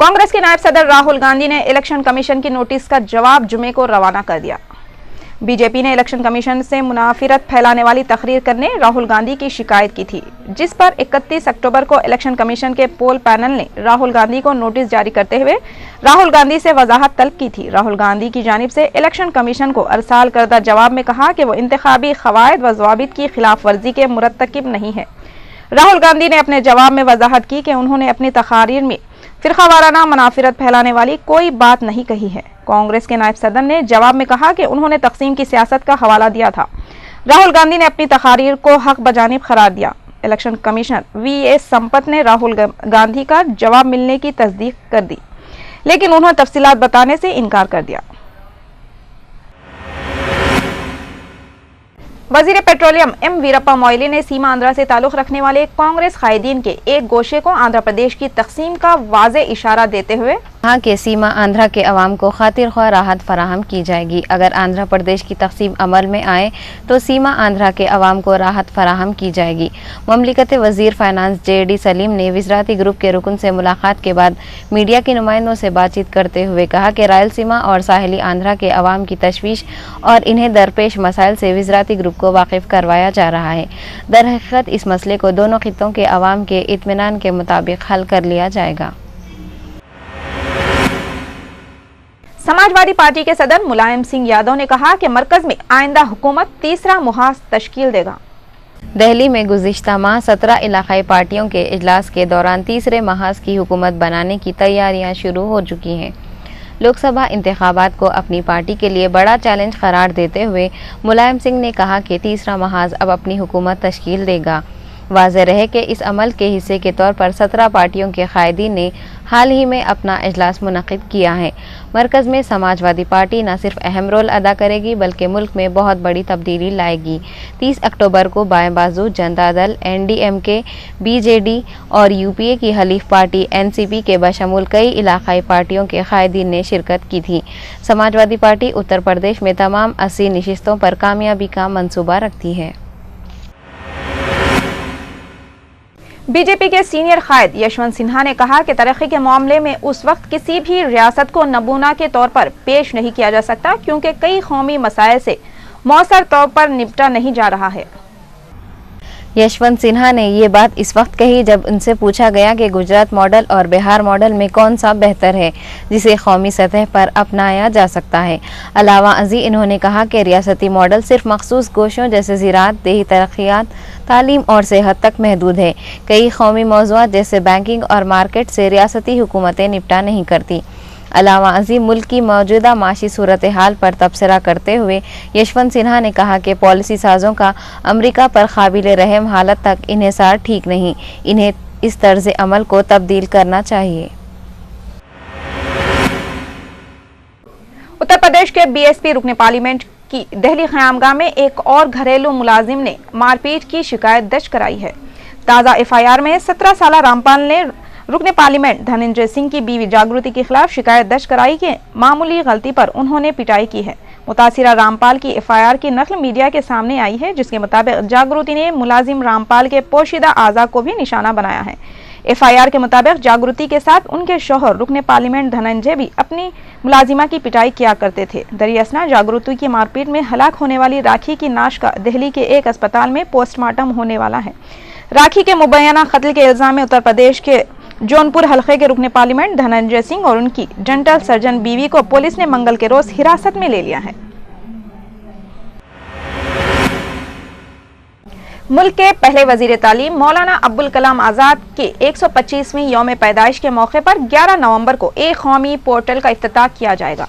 कांग्रेस के नायब सदर राहुल गांधी ने इलेक्शन कमीशन की नोटिस का जवाब जुमे को रवाना कर दिया। बीजेपी ने इलेक्शन कमीशन से मुनाफिरत फैलाने वाली तकरीर करने राहुल गांधी की शिकायत की थी, जिस पर 31 अक्टूबर को इलेक्शन कमीशन के पोल पैनल ने राहुल गांधी को नोटिस जारी करते हुए राहुल गांधी से वजाहत तलब की थी। राहुल गांधी की जानिब से इलेक्शन कमीशन को अरसाल करदा जवाब में कहा कि वो इंतखाबी खवायद व ज़वाबित की खिलाफ वर्जी के मुरतकिब नहीं है। राहुल गांधी ने अपने जवाब में वजाहत की कि उन्होंने अपनी तकारीर में फिरकावाराना मुनाफिरत फैलाने वाली कोई बात नहीं कही है। कांग्रेस के नायब सदर ने जवाब में कहा कि उन्होंने तकसीम की सियासत का हवाला दिया था। राहुल गांधी ने अपनी तकारीर को हक बजानिब करार दिया। इलेक्शन कमिश्नर वीएस संपत ने राहुल गांधी का जवाब मिलने की तस्दीक कर दी, लेकिन उन्होंने तफसीलात बताने से इनकार कर दिया। वजीर पेट्रोलियम एम वीरप्पा मोइली ने सीमा आंध्रा से ताल्लुक रखने वाले कांग्रेस कायदीन के एक गोशे को आंध्र प्रदेश की तकसीम का वाज़े इशारा देते हुए कहा कि सीमा आंध्रा के अवाम को खातिर ख्वाह राहत फराहम की जाएगी। अगर आंध्र प्रदेश की तकसीम अमल में आए तो सीमा आंध्रा के अवाम को राहत फराहम की जाएगी। ममलिकत वजीर फाइनेंस JD सलीम ने विजराती ग्रुप के रुकन से मुलाकात के बाद मीडिया के नुमाइंदों से बातचीत करते हुए कहा कि रायलसीमा और साहिली आंध्रा के अवाम की तशवीश और इन्हें दरपेश मसाइल से विजराती ग्रुप को वाकिफ करवाया जा रहा है। दरहकीकत इस मसले को दोनों खित्तों के अवाम के इत्मीनान के मुताबिक हल कर लिया जाएगा। समाजवादी पार्टी के सदर मुलायम सिंह यादव ने कहा कि मरकज में आइंदा हुकूमत तीसरा मुहाज तश्कील देगा। दिल्ली में गुज़िश्ता माह 17 इलाकाई पार्टियों के इजलास के दौरान तीसरे महाज की हुकूमत बनाने की तैयारियां शुरू हो चुकी हैं। लोकसभा इंतखाबात को अपनी पार्टी के लिए बड़ा चैलेंज करार देते हुए मुलायम सिंह ने कहा कि तीसरा महाज अब अपनी हुकूमत तश्कील देगा। वाज़ेह रहे कि इस अमल के हिस्से के तौर पर 17 पार्टियों के कायदीन ने हाल ही में अपना इजलास मुनक़िद किया है। मरकज़ में समाजवादी पार्टी न सिर्फ अहम रोल अदा करेगी बल्कि मुल्क में बहुत बड़ी तब्दीली लाएगी। 30 अक्टूबर को बाएं बाजू जनता दल, NDMK, BJD और UPA की हलीफ पार्टी NCP के बशमूल कई इलाकाई पार्टियों के कायदीन ने शिरकत की थी। समाजवादी पार्टी उत्तर प्रदेश में तमाम 80 नशिस्तों पर कामयाबी का मंसूबा रखती है। बीजेपी के सीनियर कायद यशवंत सिन्हा ने कहा कि तरक्की के मामले में उस वक्त किसी भी रियासत को नमूना के तौर पर पेश नहीं किया जा सकता क्योंकि कई कौमी मसाइल से मौसर तौर पर निपटा नहीं जा रहा है। यशवंत सिन्हा ने ये बात इस वक्त कही जब उनसे पूछा गया कि गुजरात मॉडल और बिहार मॉडल में कौन सा बेहतर है जिसे कौमी सतह पर अपनाया जा सकता है। अलावा अजी इन्होंने कहा कि रियासती मॉडल सिर्फ मखसूस गोशों जैसे ज़राअत, देही तरक्यात, तालीम और सेहत तक महदूद है। कई कौमी मौज़ूआत जैसे बैंकिंग और मार्केट से रियासती हुकूमतें निपटा नहीं करती। अलावा अजीम मुल्क की मौजूदा माशी सूरत हाल पर तबसरा करते हुए यशवंत सिन्हा ने कहा कि पॉलिसी साजों का अमरीका पर काबिल रहम हालत तक इन्हिसार ठीक नहीं, इन्हें इस तर्ज अमल को तब्दील करना चाहिए। उत्तर प्रदेश के BSP रुकने पार्लियामेंट की दिल्ली क़यामगाह में एक और घरेलू मुलाजिम ने मारपीट की शिकायत दर्ज कराई है। ताज़ा FIR में 17 साला रामपाल ने रुकने पार्लियामेंट धनंजय सिंह की बीवी जागृति के खिलाफ शिकायत दर्ज कराई कि मामूली गलती पर उन्होंने पिटाई की है। मुतासिरा रामपाल की FIR की नकल मीडिया के सामने आई है, जिसके मुताबिक जागृति ने मुलाजिम रामपाल के पोशीदा आज़ा को भी निशाना बनाया है। FIR के मुताबिक जागृति के साथ उनके शौहर रुकने पार्लियामेंट धनंजय भी अपनी मुलाजिमा की पिटाई किया करते थे। दरियासना जागृति की मारपीट में हलाक होने वाली राखी की नाश का दिल्ली के एक अस्पताल में पोस्टमार्टम होने वाला है। राखी के मुबैना कत्ल के इल्जाम में उत्तर प्रदेश के जौनपुर हलके के रुकने पार्लियामेंट धनंजय सिंह और उनकी डेंटल सर्जन बीवी को पुलिस ने मंगल के रोज हिरासत में ले लिया है। मुल्क के पहले वजीर तालीम मौलाना अब्दुल कलाम आज़ाद के 125वीं यौम पैदाइश के मौके पर 11 नवंबर को एक कौमी पोर्टल का इफ्तिताह किया जाएगा।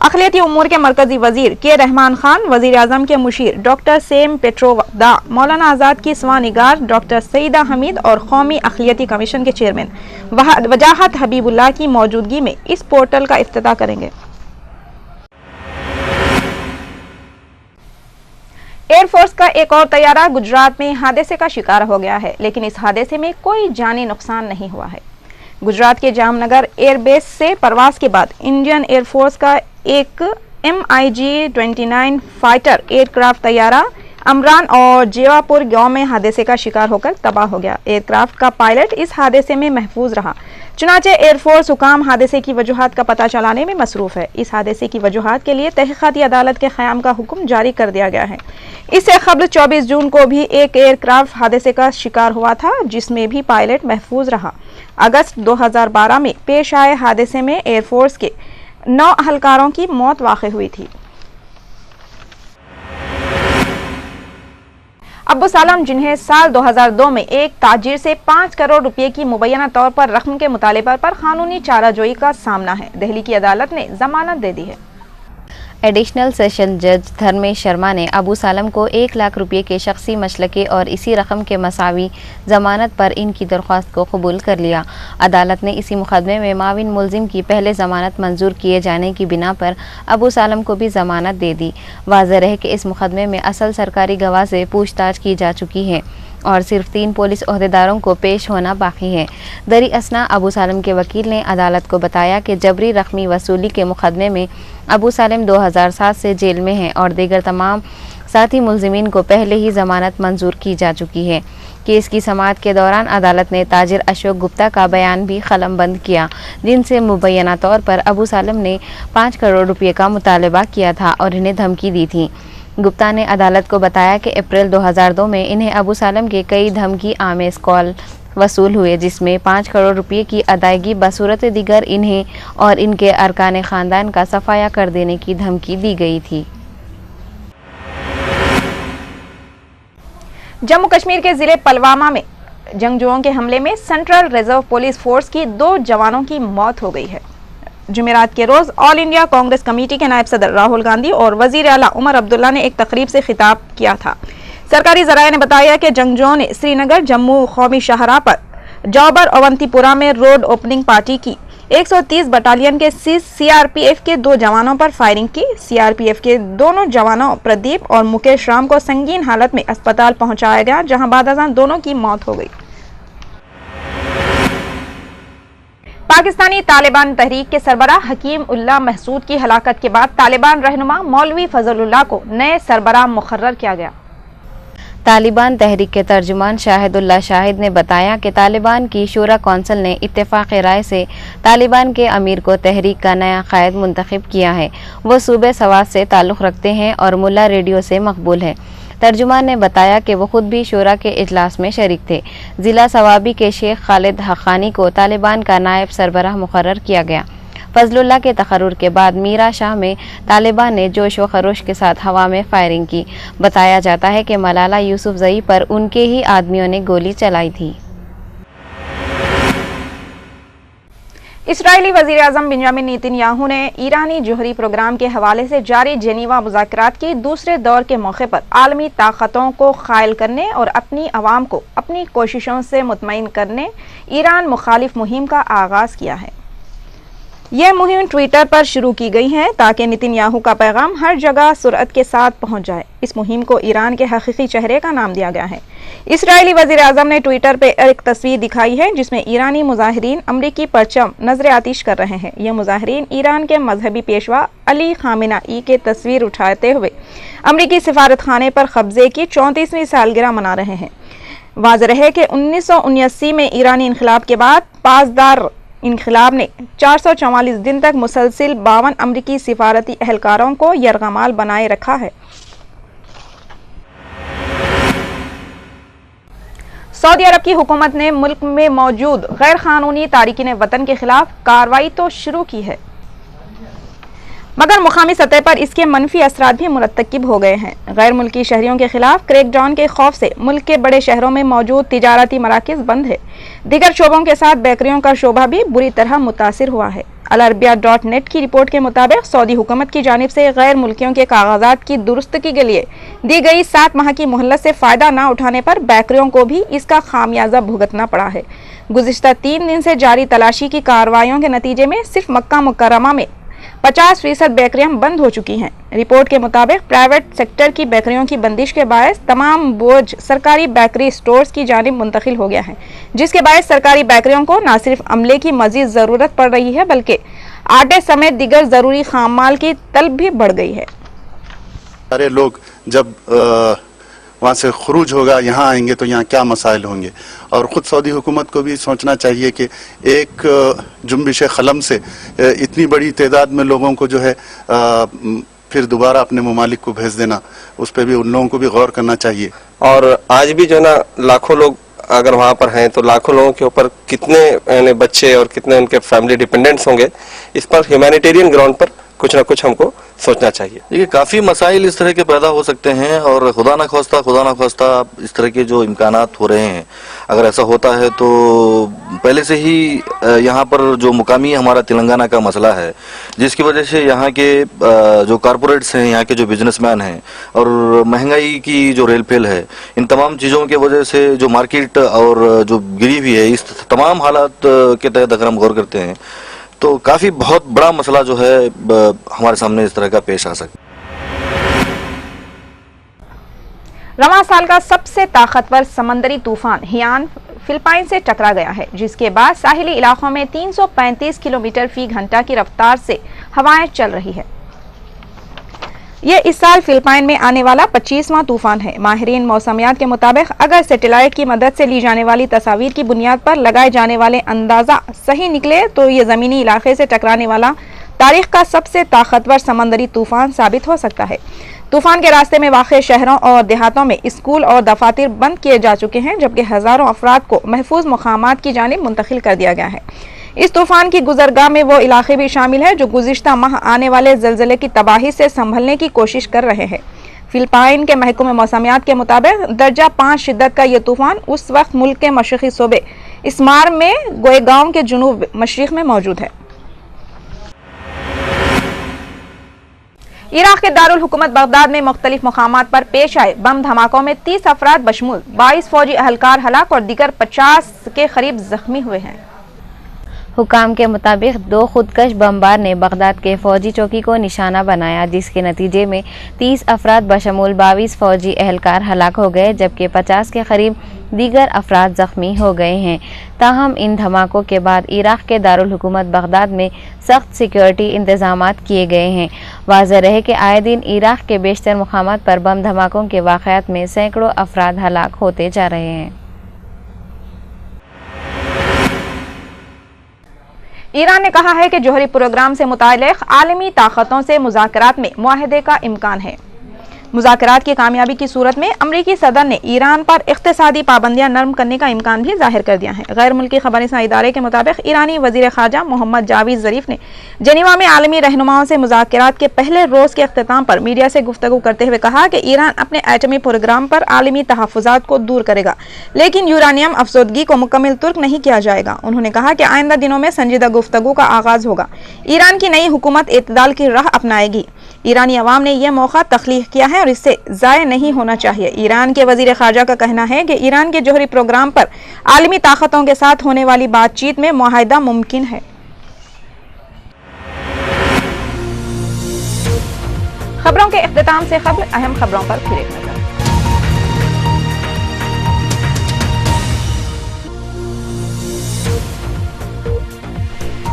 अक़लियती उमूर के मरकजी वजीर के रहमान खान, वजीर आज़म के मुशीर डॉक्टर सेम पेट्रोदा, मौलाना आज़ाद की स्वानिगार डॉक्टर सईदा हमीद और कौमी अक़लियती कमीशन के चेयरमैन वजाहत हबीबुल्लाह की मौजूदगी में इस पोर्टल का इफ्तिताह करेंगे। एयरफोर्स का एक और तैयारा गुजरात में हादसे का शिकार हो गया है, लेकिन इस हादसे में कोई जानी नुकसान नहीं हुआ है। गुजरात के जामनगर एयरबेस से परवास के बाद इंडियन एयरफोर्स का एक MiG-29 फाइटर एयरक्राफ्ट तैयारा अमरान और जेवापुर गांव में हादसे का शिकार होकर तबाह हो गया। एयरक्राफ्ट का पायलट इस हादसे में महफूज रहा। चुनाचे एयरफोर्स हुकाम हादसे की वजूहात का पता चलाने में मसरूफ है। इस हादसे की वजूहात के लिए तहकीकाती अदालत के क़याम का हुक्म जारी कर दिया गया है। इससे कबल 24 जून को भी एक एयरक्राफ्ट हादसे का शिकार हुआ था, जिसमें भी पायलट महफूज रहा। अगस्त 2012 में पेश आए हादसे में एयरफोर्स के 9 अहलकारों की मौत वाक़ हुई थी। अब्बू सालम, जिन्हें साल 2002 में एक ताजिर से 5 करोड़ रुपए की मुबैना तौर पर रकम के मुतालिबा पर कानूनी चाराजोई का सामना है। दिल्ली की अदालत ने जमानत दे दी है। एडिशनल सेशन जज धर्मेश शर्मा ने अबू सालम को 1 लाख रुपये के शख्सी मसलके और इसी रकम के मसावी जमानत पर इनकी दरख्वास्त को कबूल कर लिया। अदालत ने इसी मुकदमे में माविन मुलजिम की पहले जमानत मंजूर किए जाने की बिना पर अबू सालम को भी जमानत दे दी। वाज़ेह रहे कि इस मुकदमे में असल सरकारी गवाह से पूछताछ की जा चुकी है और सिर्फ 3 पुलिस ओहदेदारों को पेश होना बाकी है। दरी असना अबू सालम के वकील ने अदालत को बताया कि जबरी रकमी वसूली के मुकदमे में अबू सालम 2007 से जेल में हैं और दीगर तमाम साथी मुलजिमीन को पहले ही जमानत मंजूर की जा चुकी है। केस की समाअत के दौरान अदालत ने ताजिर अशोक गुप्ता का बयान भी कलमबंद किया, जिनसे मुबैना तौर पर अबू सालम ने 5 करोड़ रुपये का मुतालबा किया था और इन्हें धमकी दी थी। गुप्ता ने अदालत को बताया कि अप्रैल 2002 में इन्हें अबू सालम के कई धमकी आमेज कॉल वसूल हुए, जिसमें 5 करोड़ रुपये की अदायगी बसूरत दिगर इन्हें और इनके अरकान ख़ानदान का सफाया कर देने की धमकी दी गई थी। जम्मू कश्मीर के जिले पुलवामा में जंगजुओं के हमले में सेंट्रल रिजर्व पुलिस फोर्स की 2 जवानों की मौत हो गई है। जुमेरात के रोज ऑल इंडिया कांग्रेस कमेटी के नायब सदर राहुल गांधी और वजीर आला उमर अब्दुल्ला ने एक तकरीब से खिताब किया था। सरकारी जराये ने बताया कि जंगजुओं ने श्रीनगर जम्मू कौमी शाहराह पर जौबर अवंतीपुरा में रोड ओपनिंग पार्टी की 130 बटालियन के सीआरपीएफ के 2 जवानों पर फायरिंग की। सीआरपीएफ के दोनों जवानों प्रदीप और मुकेश राम को संगीन हालत में अस्पताल पहुंचाया गया, जहां बाद अज़ान दोनों की मौत हो गई। पाकिस्तानी तालिबान तहरीक के सरबराह हकीम उल्लाह महसूद की हलाकत के बाद तालिबान रहनुमा मौलवी फजलुल्लाह को नए सरबराह मुकर्रर किया गया। तालिबान तहरीक के तर्जुमान शाहिदुल्लाह शाहिद ने बताया कि तालिबान की शूरा कौंसिल ने इत्तेफाक राय से तालिबान के अमीर को तहरीक का नया कायद मुंतखब किया है। वो सूबे सवात से ताल्लुक़ रखते हैं और मुल्ला रेडियो से मकबूल है। तर्जुमान ने बताया कि वो खुद भी शूरा के इजलास में शरीक थे। ज़िला सवाबी के शेख खालिद हक़ानी को तालिबान का नायब सरबराह मुकर्रर किया गया। फजलुल्लाह के तकर्रुर के बाद मीरा शाह में तालिबान ने जोश व खरोश के साथ हवा में फायरिंग की। बताया जाता है कि मलाला यूसुफजई पर उनके ही आदमियों ने गोली चलाई थी। इसराइली वज़ीर आज़म बेंजामिन नेतन्याहू ने ईरानी जोहरी प्रोग्राम के हवाले से जारी जेनीवा मुज़ाकरात के दूसरे दौर के मौके पर आलमी ताकतों को क़ायल करने और अपनी आवाम को अपनी कोशिशों से मुतमईन करने ईरान मुखालिफ मुहिम का आगाज़ किया है। यह मुहिम ट्विटर पर शुरू की गई है ताकि नेतन्याहू का पैगाम हर जगह सुरअत के साथ पहुंच जाए। इस मुहिम को ईरान के हकीकी चेहरे का नाम दिया गया है। इसराइली वज़ीर आज़म ने ट्विटर पर एक तस्वीर दिखाई है जिसमें ईरानी मुजाहिरीन अमरीकी परचम नजर आतिश कर रहे हैं। यह मुजाहिरीन ईरान के मजहबी पेशवा अली खामेनेई के तस्वीर उठाते हुए अमरीकी सिफारत खाने पर कब्जे की 34वीं सालगिरह मना रहे हैं। वाज़ेह है कि 1979 में ईरानी इनकलाब के बाद पासदार इनकलाब ने 444 दिन तक मुसलसिल 52 अमरीकी सिफारती एहलकारों को यरगमाल बनाए रखा है। सऊदी अरब की हुकूमत ने मुल्क में मौजूद गैर कानूनी तारिकीन वतन के खिलाफ कार्रवाई तो शुरू की है, मगर मुकामी सतह पर इसके मनफी असरात भी मुरतकिब हो गए हैं। गैर मुल्की शहरियों के खिलाफ क्रैकडाउन के खौफ से मुल्क के बड़े शहरों में मौजूद तिजारती मराकिज बंद है। दीगर शोबों के साथ बेकरियों का शोबा भी बुरी तरह मुतासिर हुआ है। अलअरबिया.नेट की रिपोर्ट के मुताबिक सऊदी हुकूमत की जानिब से गैर मुल्कियों के कागजात की दुरुस्तगी के लिए दी गई 7 माह की मोहलत से फ़ायदा न उठाने पर बेकरियों को भी इसका खामियाजा भुगतना पड़ा है। गुज़िश्ता 3 दिन से जारी तलाशी की कार्रवाइयों के नतीजे में सिर्फ मक्का मुकर्रमा में 50% बेकरियां बंद हो चुकी हैं। रिपोर्ट के मुताबिक प्राइवेट सेक्टर की बेकरियों की बंदिश के बायस तमाम बोझ सरकारी बेकरी स्टोर्स की जानिब मुंतकिल हो गया है, जिसके बायस सरकारी बेकरियों को न सिर्फ अमले की मजीद ज़रूरत पड़ रही है बल्कि आटे समेत दीगर ज़रूरी खाम माल की तलब भी बढ़ गई है। सारे लोग जब वहाँ से खुरूज होगा, यहाँ आएंगे तो यहाँ क्या मसाइल होंगे। और ख़ुद सऊदी हुकूमत को भी सोचना चाहिए कि एक जुम्बिश क़लम से इतनी बड़ी तादाद में लोगों को जो है फिर दोबारा अपने ममालिक को भेज देना, उस पर भी उन लोगों को भी गौर करना चाहिए। और आज भी जो है ना लाखों लोग अगर वहाँ पर हैं तो लाखों लोगों के ऊपर कितने बच्चे और कितने उनके फैमिली डिपेंडेंट्स होंगे, इस पर ह्यूमैनिटेरियन ग्राउंड पर कुछ ना कुछ हमको सोचना चाहिए। देखिए काफ़ी मसाइल इस तरह के पैदा हो सकते हैं और खुदा ना खास्ता इस तरह के जो इम्कानात हो रहे हैं, अगर ऐसा होता है तो पहले से ही यहाँ पर जो मुकामी हमारा तेलंगाना का मसला है, जिसकी वजह से यहाँ के जो कारपोरेट्स हैं, यहाँ के जो बिजनेसमैन हैं और महंगाई की जो रेल फेल है, इन तमाम चीज़ों के वजह से जो मार्केट और जो गिरी हुई है, इस तमाम हालात के तहत अगर हम गौर करते हैं तो काफ़ी बहुत बड़ा मसला जो है हमारे सामने इस तरह का पेश आ सकता है। रवां साल का सबसे ताकतवर समंदरी तूफान हियान फिलिपाइन से टकरा गया है, जिसके बाद साहिली इलाकों में 335 किलोमीटर फी घंटा की रफ्तार से हवाएं चल रही है। यह इस साल फिलिपाइन में आने वाला 25वां तूफान है। माहिरीन मौसमियात के मुताबिक अगर सैटेलाइट की मदद से ली जाने वाली तस्वीर की बुनियाद पर लगाए जाने वाले अंदाजा सही निकले तो ये जमीनी इलाके से टकराने वाला तारीख का सबसे ताकतवर समंदरी तूफान साबित हो सकता है। तूफान के रास्ते में वाक़ शहरों और देहातों में स्कूल और दफातर बंद किए जा चुके हैं, जबकि हज़ारों अफराद को महफूज मकामात की जानिब मुंतकिल कर दिया गया है। इस तूफान की गुजरगाह में वो इलाके भी शामिल है जो गुज़िश्ता माह आने वाले ज़लज़ले की तबाही से संभलने की कोशिश कर रहे हैं। फिलिपाइन के महकमे मौसमियात के मुताबिक दर्जा 5 शिद्दत का यह तूफान उस वक्त मुल्क के मशरक़ी सूबे इस्मार में गोएगांव के जुनूब मशरिक़ में मौजूद है। इराक के दारुल हुकूमत बगदाद में मुख्तलिफ मकामात पर पेश आए बम धमाकों में 30 अफराद बशमूल 22 फौजी अहलकार हलाक और दीगर 50 के करीब जख्मी हुए हैं। हुकाम के मुताबिक 2 खुदकश बमबार ने बगदाद के फौजी चौकी को निशाना बनाया, जिसके नतीजे में 30 अफराद बशमूल 22 फौजी एहलकार हलाक हो गए, जबकि 50 के करीब दीगर अफराद ज़ख्मी हो गए हैं। ताहम इन धमाकों के बाद इराक के दारुल हुकूमत बगदाद में सख्त सिक्योरिटी इंतजामात किए गए हैं। वाज़ेह रहे कि आए दिन इराक के बेशतर मुकामात पर बम धमाकों के वाक़यात में सैकड़ों अफराद हलाक होते जा रहे हैं। ईरान ने कहा है कि जोहरी प्रोग्राम से मुताल्लिक़ आलमी ताकतों से मुज़ाकरात में मुआहदे का इम्कान है। मुज़ाकरात की कामयाबी की सूरत में अमरीकी सदर ने ईरान पर इक़्तिसादी पाबंदियां नरम करने का इम्कान भी जाहिर कर दिया है। गैर मुल्की ख़बरसां इदारे के मुताबिक ईरानी वज़ीर ख़ारजा मोहम्मद जावेद ज़रीफ ने जनीवा में आलमी रहनुमाओं से मुज़ाकरात के पहले रोज़ के अख्तिताम पर मीडिया से गुफ्तगू करते हुए कहा कि ईरान अपने एटमी प्रोग्राम पर आलमी तहफ़्फ़ुज़ात को दूर करेगा, लेकिन यूरानियम अफसोदगी को मुकम्मल तुर्क नहीं किया जाएगा। उन्होंने कहा कि आइंदा दिनों में संजीदा गुफ्तगू का आगाज़ होगा। ईरान की नई हुकूमत एतदाल की राह अपनाएगी। ईरानी अवाम ने यह मौका तख्लीक किया है और इससे ज़ाय नहीं होना चाहिए। ईरान के वज़ीर ख़ारजा का कहना है कि ईरान के जोहरी प्रोग्राम पर आलमी ताकतों के साथ होने वाली बातचीत में मुआहदा मुमकिन है। खबरों के इख्तिताम से कबल अहम खबरों पर फिर एक नजर।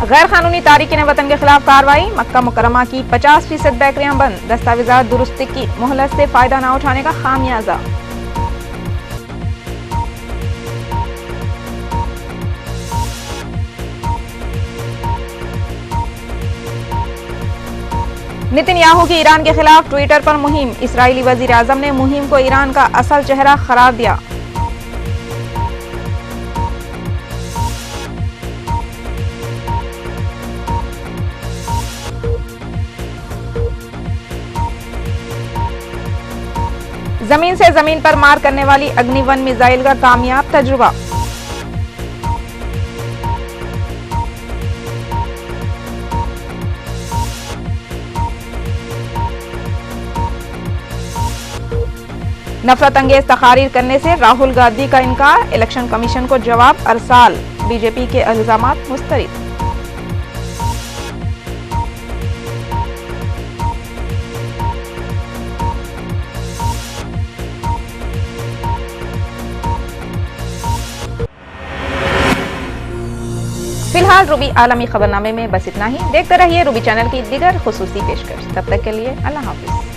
गैर कानूनी तारिकीन वतन के खिलाफ कार्रवाई। मक्का मुकरमा की 50% बेकरियां बंद। दस्तावेजात दुरुस्ती की मोहलत से फायदा न उठाने का खामियाजा। नेतन्याहू की ईरान के खिलाफ ट्विटर पर मुहिम। इस्राईली वजीर आजम ने मुहिम को ईरान का असल चेहरा करार दिया। जमीन से जमीन पर मार करने वाली अग्नि-1 मिसाइल का कामयाब तजुर्बा। नफरत अंगेज तकारीर करने से राहुल गांधी का इनकार। इलेक्शन कमीशन को जवाब अरसाल। बीजेपी के इल्जामात मुस्तरद। फिलहाल रूबी आलमी खबरनामे में बस इतना ही। देखते रहिए रूबी चैनल की दीगर खुसूसी पेशकश। तब तक के लिए अल्लाह हाफिज।